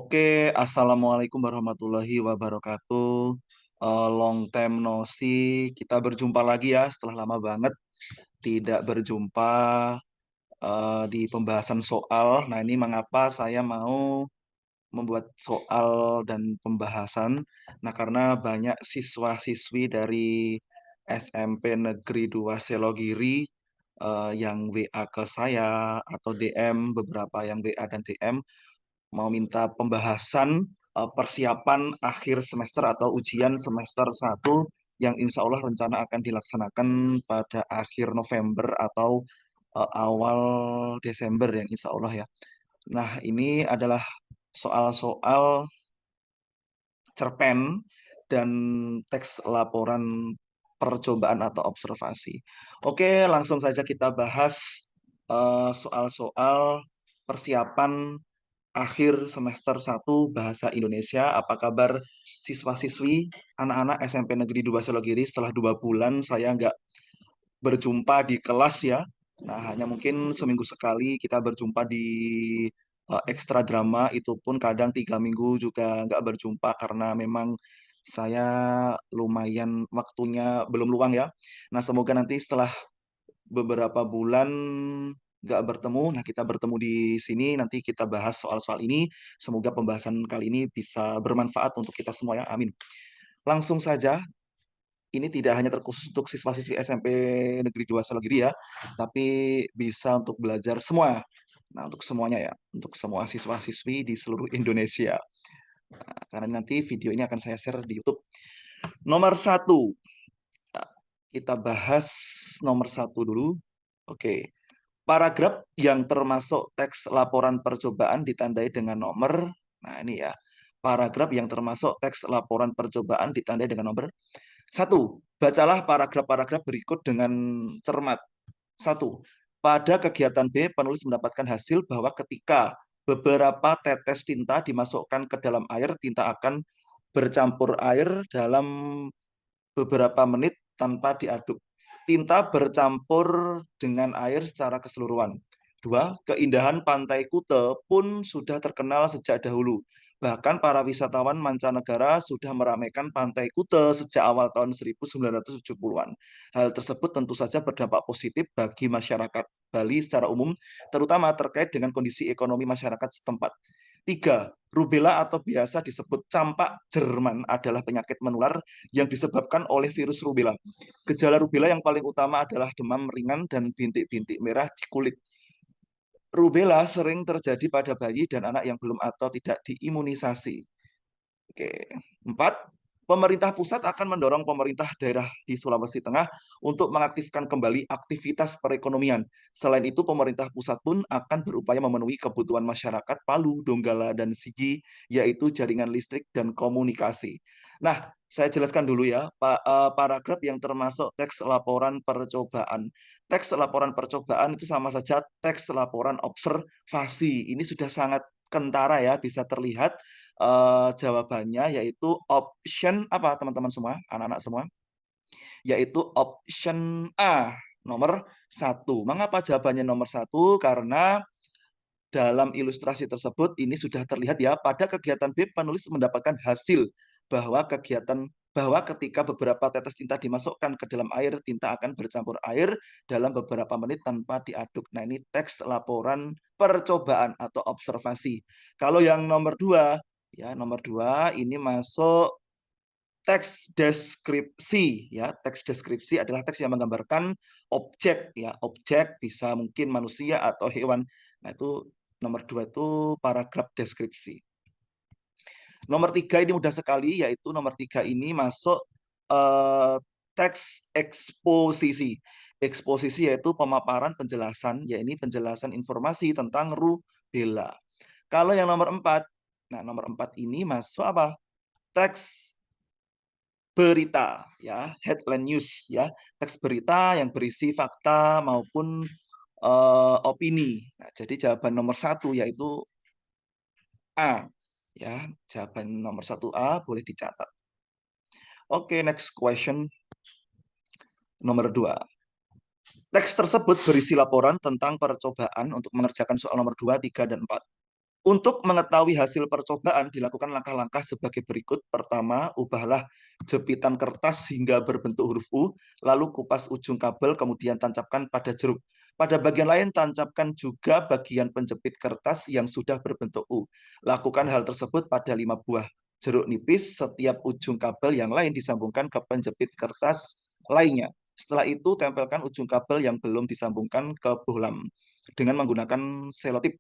Oke, Assalamualaikum warahmatullahi wabarakatuh. Long time no see. Kita berjumpa lagi ya setelah lama banget tidak berjumpa di pembahasan soal. Nah, ini mengapa saya mau membuat soal dan pembahasan. Nah, karena banyak siswa-siswi dari SMP Negeri 2 Selogiri yang WA ke saya atau DM, beberapa yang WA dan DM mau minta pembahasan persiapan akhir semester atau ujian semester 1 yang insya Allah rencana akan dilaksanakan pada akhir November atau awal Desember yang insya Allah ya. Nah, ini adalah soal-soal cerpen dan teks laporan percobaan atau observasi. Oke, langsung saja kita bahas soal-soal persiapan akhir semester 1 Bahasa Indonesia. Apa kabar siswa-siswi, anak-anak SMP Negeri 2 Selogiri? Setelah 2 bulan saya nggak berjumpa di kelas ya. Nah, hanya mungkin seminggu sekali kita berjumpa di ekstra drama, itu pun kadang 3 minggu juga nggak berjumpa karena memang saya lumayan waktunya belum luang ya. Nah, semoga nanti setelah beberapa bulan nggak bertemu, nah kita bertemu di sini, nanti kita bahas soal-soal ini. Semoga pembahasan kali ini bisa bermanfaat untuk kita semua ya, amin. Langsung saja, ini tidak hanya terkhusus untuk siswa-siswi SMP Negeri 2 Salogiri ya, tapi bisa untuk belajar semua. Nah, untuk semuanya ya, untuk semua siswa-siswi di seluruh Indonesia. Nah, karena nanti video ini akan saya share di YouTube. Nomor 1, kita bahas nomor 1 dulu. Oke. Paragraf yang termasuk teks laporan percobaan ditandai dengan nomor. Nah, ini ya. Paragraf yang termasuk teks laporan percobaan ditandai dengan nomor. 1. Bacalah paragraf-paragraf berikut dengan cermat. 1. Pada kegiatan B, penulis mendapatkan hasil bahwa ketika beberapa tetes tinta dimasukkan ke dalam air, tinta akan bercampur air dalam beberapa menit tanpa diaduk. Tinta bercampur dengan air secara keseluruhan. 2. Keindahan Pantai Kute pun sudah terkenal sejak dahulu. Bahkan para wisatawan mancanegara sudah meramaikan Pantai Kute sejak awal tahun 1970-an. Hal tersebut tentu saja berdampak positif bagi masyarakat Bali secara umum, terutama terkait dengan kondisi ekonomi masyarakat setempat. 3. Rubella atau biasa disebut campak Jerman adalah penyakit menular yang disebabkan oleh virus rubella. Gejala rubella yang paling utama adalah demam ringan dan bintik-bintik merah di kulit. Rubella sering terjadi pada bayi dan anak yang belum atau tidak diimunisasi. Oke. 4. Pemerintah pusat akan mendorong pemerintah daerah di Sulawesi Tengah untuk mengaktifkan kembali aktivitas perekonomian. Selain itu, pemerintah pusat pun akan berupaya memenuhi kebutuhan masyarakat Palu, Donggala, dan Sigi, yaitu jaringan listrik dan komunikasi. Nah, saya jelaskan dulu ya, paragraf yang termasuk teks laporan percobaan. Teks laporan percobaan itu sama saja teks laporan observasi. Ini sudah sangat kentara ya, bisa terlihat jawabannya yaitu option apa teman-teman semua, anak-anak semua? Yaitu option A, nomor 1. Mengapa jawabannya nomor 1? Karena dalam ilustrasi tersebut ini sudah terlihat ya, pada kegiatan B penulis mendapatkan hasil bahwa ketika beberapa tetes tinta dimasukkan ke dalam air, tinta akan bercampur air dalam beberapa menit tanpa diaduk. Nah, ini teks laporan percobaan atau observasi. Kalau yang nomor 2, ya nomor 2 ini masuk teks deskripsi ya. Teks deskripsi adalah teks yang menggambarkan objek ya, objek bisa mungkin manusia atau hewan. Nah, itu nomor 2 itu paragraf deskripsi. Nomor 3 ini mudah sekali, yaitu nomor 3 ini masuk teks eksposisi. Eksposisi yaitu pemaparan penjelasan, ya ini penjelasan informasi tentang rubella. Kalau yang nomor 4, nah nomor 4 ini masuk apa? Teks berita ya, headline news ya, teks berita yang berisi fakta maupun opini. Nah, jadi jawaban nomor 1 yaitu A ya, jawaban nomor 1 A boleh dicatat. Oke, next question nomor 2. Teks tersebut berisi laporan tentang percobaan untuk mengerjakan soal nomor 2, 3, dan 4. Untuk mengetahui hasil percobaan, dilakukan langkah-langkah sebagai berikut. Pertama, ubahlah jepitan kertas hingga berbentuk huruf U, lalu kupas ujung kabel, kemudian tancapkan pada jeruk. Pada bagian lain, tancapkan juga bagian penjepit kertas yang sudah berbentuk U. Lakukan hal tersebut pada 5 buah jeruk nipis. Setiap ujung kabel yang lain disambungkan ke penjepit kertas lainnya. Setelah itu, tempelkan ujung kabel yang belum disambungkan ke bohlam dengan menggunakan selotip.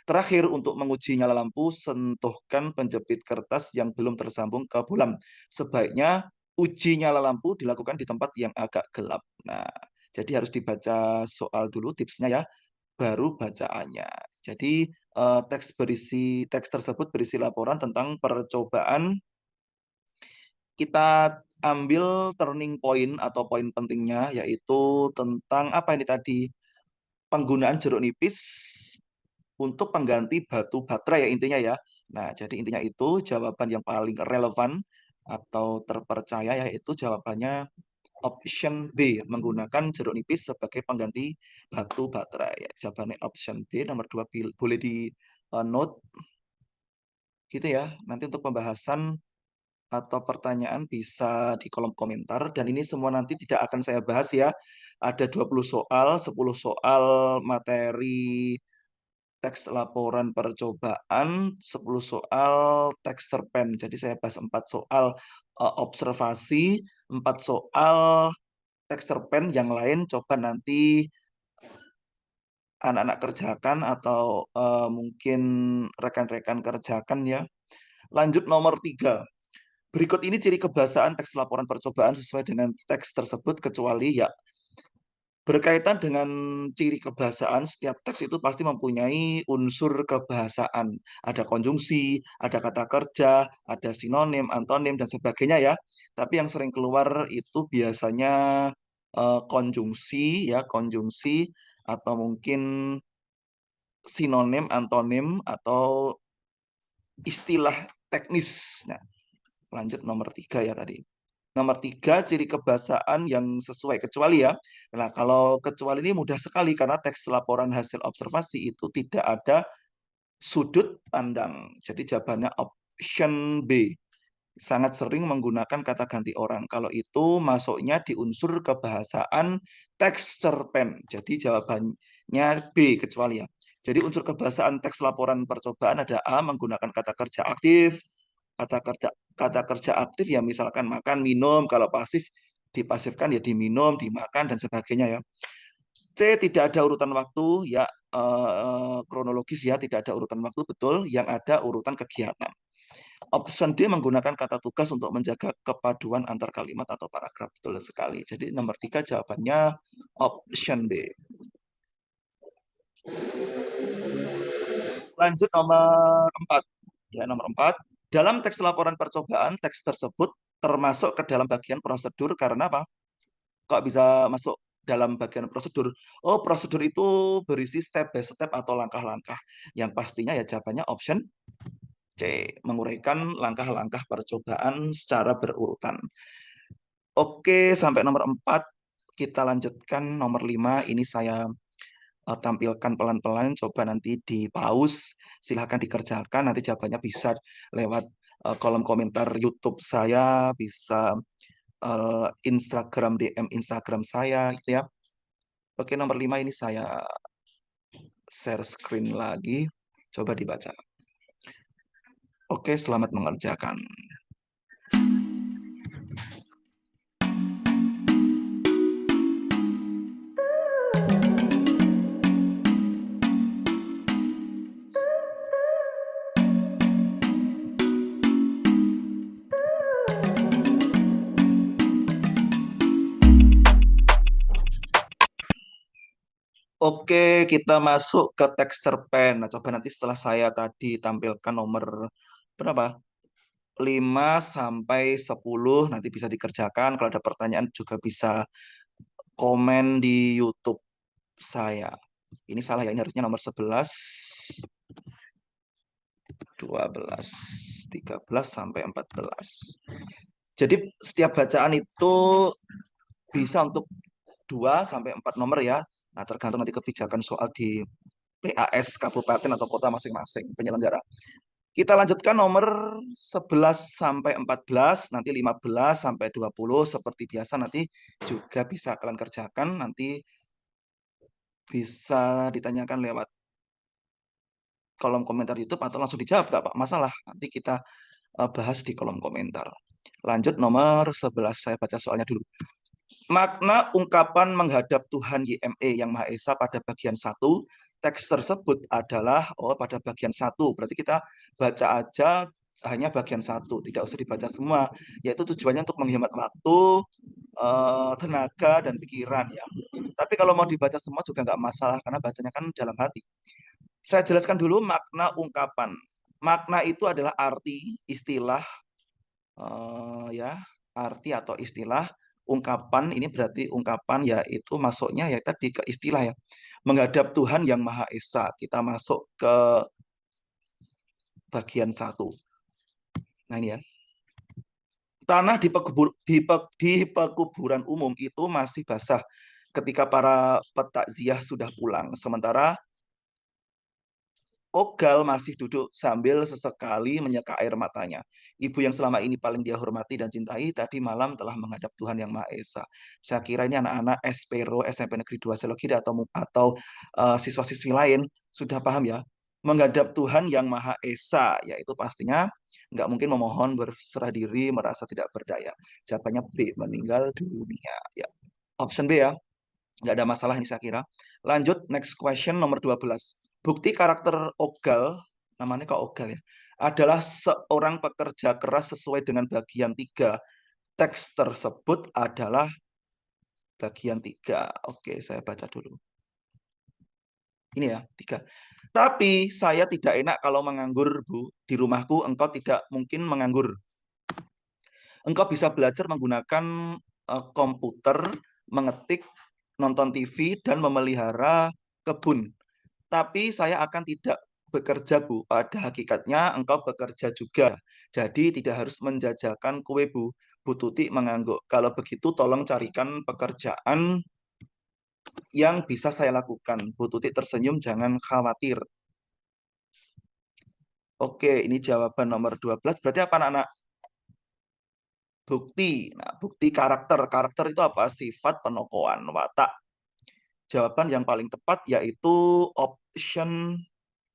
Terakhir, untuk menguji nyala lampu, sentuhkan penjepit kertas yang belum tersambung ke bohlam. Sebaiknya uji nyala lampu dilakukan di tempat yang agak gelap. Nah, jadi harus dibaca soal dulu tipsnya ya, baru bacaannya. Jadi teks tersebut berisi laporan tentang percobaan. Kita ambil turning point atau poin pentingnya, yaitu tentang apa ini tadi, penggunaan jeruk nipis untuk pengganti batu baterai ya intinya ya. Nah, jadi intinya itu jawaban yang paling relevan atau terpercaya yaitu jawabannya option B, menggunakan jeruk nipis sebagai pengganti batu baterai. Ya, jawabannya option B, nomor 2 boleh di note gitu ya. Nanti untuk pembahasan atau pertanyaan bisa di kolom komentar, dan ini semua nanti tidak akan saya bahas ya. Ada 20 soal, 10 soal materi teks laporan percobaan, 10 soal teks cerpen. Jadi saya bahas 4 soal observasi, 4 soal teks cerpen, yang lain coba nanti anak-anak kerjakan atau mungkin rekan-rekan kerjakan ya. Lanjut nomor 3. Berikut ini ciri kebahasaan teks laporan percobaan sesuai dengan teks tersebut, kecuali ya. Berkaitan dengan ciri kebahasaan, setiap teks itu pasti mempunyai unsur kebahasaan. Ada konjungsi, ada kata kerja, ada sinonim, antonim, dan sebagainya ya. Tapi yang sering keluar itu biasanya konjungsi ya, konjungsi, atau mungkin sinonim, antonim, atau istilah teknis. Nah, lanjut nomor 3 ya tadi. Nomor 3, ciri kebahasaan yang sesuai, kecuali ya. Nah, kalau kecuali ini mudah sekali karena teks laporan hasil observasi itu tidak ada sudut pandang. Jadi jawabannya option B. Sangat sering menggunakan kata ganti orang. Kalau itu masuknya di unsur kebahasaan teks cerpen. Jadi jawabannya B, kecuali ya. Jadi unsur kebahasaan teks laporan percobaan ada A, menggunakan kata kerja aktif. Kata kerja aktif ya misalkan makan, minum. Kalau pasif, dipasifkan ya diminum, dimakan, dan sebagainya ya. C, tidak ada urutan waktu ya, kronologis ya, tidak ada urutan waktu, betul. Yang ada urutan kegiatan. Option D, menggunakan kata tugas untuk menjaga kepaduan antar kalimat atau paragraf, betul sekali. Jadi nomor 3 jawabannya option B. Lanjut nomor 4. Ya, nomor 4. Dalam teks laporan percobaan, teks tersebut termasuk ke dalam bagian prosedur karena apa? Kok bisa masuk dalam bagian prosedur? Oh, prosedur itu berisi step by step atau langkah-langkah. Yang pastinya ya jawabannya option C, menguraikan langkah-langkah percobaan secara berurutan. Oke, sampai nomor 4. Kita lanjutkan nomor 5. Ini saya tampilkan pelan-pelan, coba nanti di pause, silahkan dikerjakan, nanti jawabannya bisa lewat kolom komentar YouTube saya, bisa Instagram, DM Instagram saya gitu ya. Oke, nomor 5 ini saya share screen lagi, coba dibaca. Oke, selamat mengerjakan. Oke, kita masuk ke teks cerpen. Nah, coba nanti setelah saya tadi tampilkan nomor berapa? 5 sampai 10 nanti bisa dikerjakan. Kalau ada pertanyaan juga bisa komen di YouTube saya. Ini salah ya, ini harusnya nomor 11, 12, 13 sampai 14. Jadi setiap bacaan itu bisa untuk 2 sampai 4 nomor ya. Nah, tergantung nanti kebijakan soal di PAS kabupaten atau kota masing-masing penyelenggara. Kita lanjutkan nomor 11 sampai 14, nanti 15 sampai 20 seperti biasa nanti juga bisa kalian kerjakan, nanti bisa ditanyakan lewat kolom komentar YouTube atau langsung dijawab, nggak masalah. Nanti kita bahas di kolom komentar. Lanjut nomor 11, saya baca soalnya dulu. Makna ungkapan menghadap Tuhan YME yang Maha Esa pada bagian 1, teks tersebut adalah pada bagian 1. Berarti kita baca aja hanya bagian 1, tidak usah dibaca semua. Yaitu tujuannya untuk menghemat waktu, tenaga, dan pikiran ya. Tapi kalau mau dibaca semua juga nggak masalah karena bacanya kan dalam hati. Saya jelaskan dulu makna ungkapan. Makna itu adalah arti, istilah, ya, arti atau istilah. Ungkapan ini berarti ungkapan yaitu masuknya ya tadi ke istilah ya. Menghadap Tuhan yang Maha Esa. Kita masuk ke bagian 1. Nah ini ya. Tanah di pekuburan umum itu masih basah ketika para petakziah sudah pulang. Sementara Ogal masih duduk sambil sesekali menyeka air matanya. Ibu yang selama ini paling dia hormati dan cintai tadi malam telah menghadap Tuhan yang Maha Esa. Saya kira ini anak-anak Espero SMP Negeri 2 Selogiri atau siswa-siswi lain sudah paham ya. Menghadap Tuhan yang Maha Esa, yaitu pastinya nggak mungkin memohon berserah diri, merasa tidak berdaya. Jawabannya B, meninggal dunia. Ya, option B ya. Nggak ada masalah ini saya kira. Lanjut, next question nomor 12. Bukti karakter Ogal, namanya kok Ogal ya, adalah seorang pekerja keras sesuai dengan bagian 3. Teks tersebut adalah bagian 3. Oke, saya baca dulu. Ini ya, 3. Tapi saya tidak enak kalau menganggur, Bu. Di rumahku engkau tidak mungkin menganggur. Engkau bisa belajar menggunakan komputer, mengetik, nonton TV, dan memelihara kebun. Tapi saya akan tidak bekerja, Bu. Pada hakikatnya engkau bekerja juga. Jadi tidak harus menjajakan kue, Bu. Bu Tuti mengangguk. Kalau begitu tolong carikan pekerjaan yang bisa saya lakukan. Bu Tuti tersenyum, jangan khawatir. Oke, ini jawaban nomor 12. Berarti apa anak-anak? Bukti. Nah, bukti karakter. Karakter itu apa? Sifat, penokohan, watak. Jawaban yang paling tepat yaitu option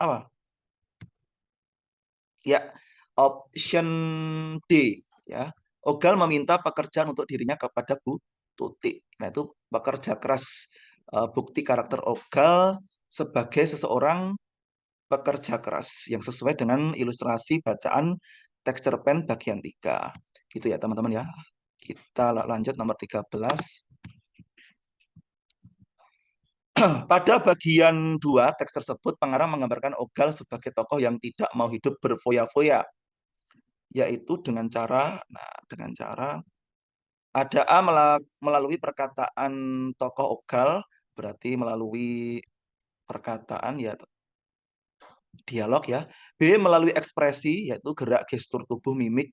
apa? Ya, option D ya. Ogal meminta pekerjaan untuk dirinya kepada Bu Tuti. Nah, itu pekerja keras. Bukti karakter Ogal sebagai seseorang pekerja keras yang sesuai dengan ilustrasi bacaan teks cerpen bagian 3. Gitu ya, teman-teman ya. Kita lanjut nomor 13. Pada bagian 2 teks tersebut pengarang menggambarkan Ogal sebagai tokoh yang tidak mau hidup berfoya-foya, yaitu dengan cara ada A melalui perkataan tokoh Ogal, berarti melalui perkataan ya dialog ya. B melalui ekspresi yaitu gerak gestur tubuh mimik.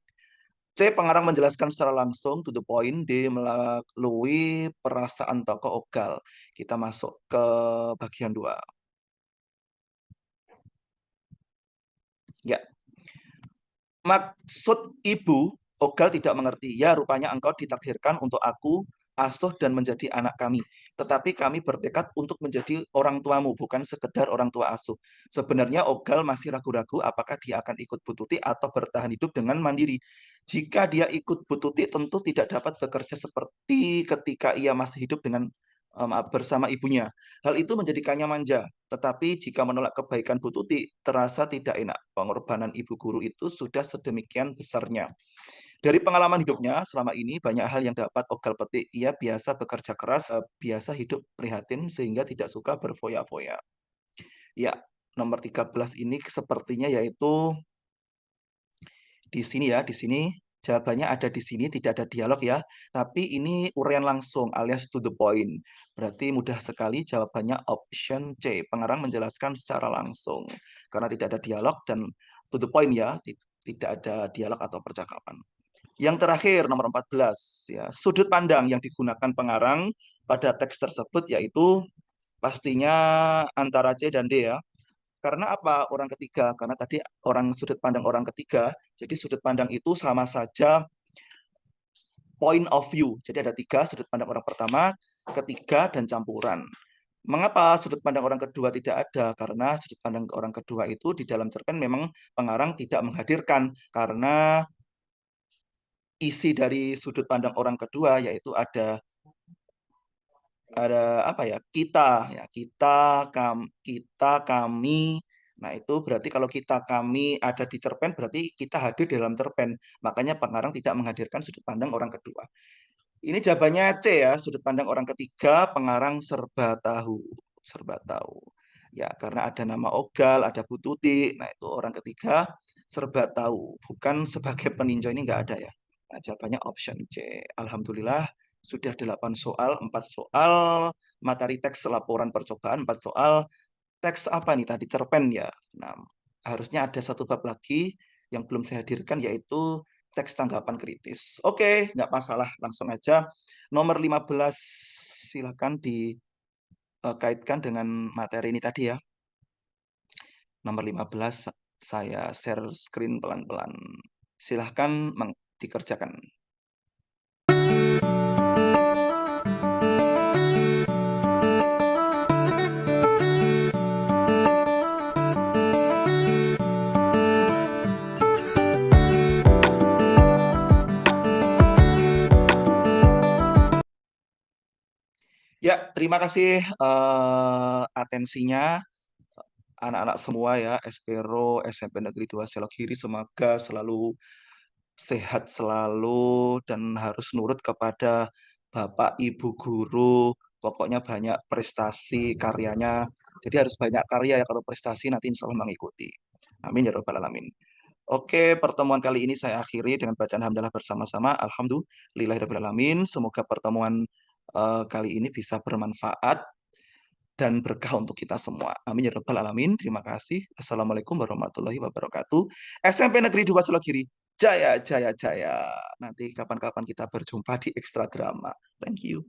C pengarang menjelaskan secara langsung to the point. D melalui perasaan tokoh Ogal. Kita masuk ke bagian 2. Ya. Maksud ibu, Ogal tidak mengerti. Ya, rupanya engkau ditakdirkan untuk aku asuh dan menjadi anak kami. Tetapi kami bertekad untuk menjadi orang tuamu, bukan sekedar orang tua asuh. Sebenarnya Ogal masih ragu-ragu apakah dia akan ikut Bu Tuti atau bertahan hidup dengan mandiri. Jika dia ikut Bu Tuti, tentu tidak dapat bekerja seperti ketika ia masih hidup dengan bersama ibunya. Hal itu menjadikannya manja. Tetapi jika menolak kebaikan Bu Tuti, terasa tidak enak. Pengorbanan ibu guru itu sudah sedemikian besarnya. Dari pengalaman hidupnya selama ini, banyak hal yang dapat Ogal petik. Ia biasa bekerja keras, biasa hidup prihatin, sehingga tidak suka berfoya-foya. Ya, nomor 13 ini sepertinya yaitu di sini ya, di sini. Jawabannya ada di sini, tidak ada dialog ya. Tapi ini uraian langsung alias to the point. Berarti mudah sekali jawabannya option C. Pengarang menjelaskan secara langsung. Karena tidak ada dialog dan to the point ya. Tidak ada dialog atau percakapan. Yang terakhir nomor 14 ya. Sudut pandang yang digunakan pengarang pada teks tersebut yaitu Pastinya antara C dan D ya. Karena apa orang ketiga? Karena tadi sudut pandang orang ketiga, jadi sudut pandang itu sama saja point of view. Jadi ada tiga sudut pandang orang pertama, ketiga, dan campuran. Mengapa sudut pandang orang kedua tidak ada? Karena sudut pandang orang kedua itu di dalam cerpen memang pengarang tidak menghadirkan karena isi dari sudut pandang orang kedua yaitu ada apa ya, kita kami. Nah itu berarti kalau kita kami ada di cerpen berarti kita hadir di dalam cerpen, makanya pengarang tidak menghadirkan sudut pandang orang kedua. Ini jawabannya C ya, sudut pandang orang ketiga, pengarang serba tahu, serba tahu. Ya karena ada nama Ogal, ada Bu Tuti, nah itu orang ketiga serba tahu, bukan sebagai peninjau, ini nggak ada ya. Nah, jawabannya option C. Alhamdulillah sudah 8 soal, 4 soal materi teks laporan percobaan, 4 soal teks apa nih tadi, cerpen ya. Nah, harusnya ada satu bab lagi yang belum saya hadirkan yaitu teks tanggapan kritis. Oke, nggak masalah, langsung aja. Nomor 15, silakan dikaitkan dengan materi ini tadi ya. Nomor 15, saya share screen pelan-pelan. Silahkan dikerjakan. Ya, terima kasih atensinya anak-anak semua ya, Espero SMP Negeri 2 Selokiri, semoga selalu sehat selalu dan harus nurut kepada Bapak Ibu guru. Pokoknya banyak prestasi karyanya. Jadi harus banyak karya ya kalau prestasi nanti insya Allah mengikuti. Amin ya robbal alamin. Oke, pertemuan kali ini saya akhiri dengan bacaan hamdalah bersama-sama. Alhamdulillahirabbil alamin. Semoga pertemuan kali ini bisa bermanfaat dan berkah untuk kita semua. Amin ya rabbal alamin. Terima kasih. Assalamualaikum warahmatullahi wabarakatuh. SMP Negeri 2 Selogiri. Jaya, jaya, jaya. Nanti kapan-kapan kita berjumpa di Ekstra Drama. Thank you.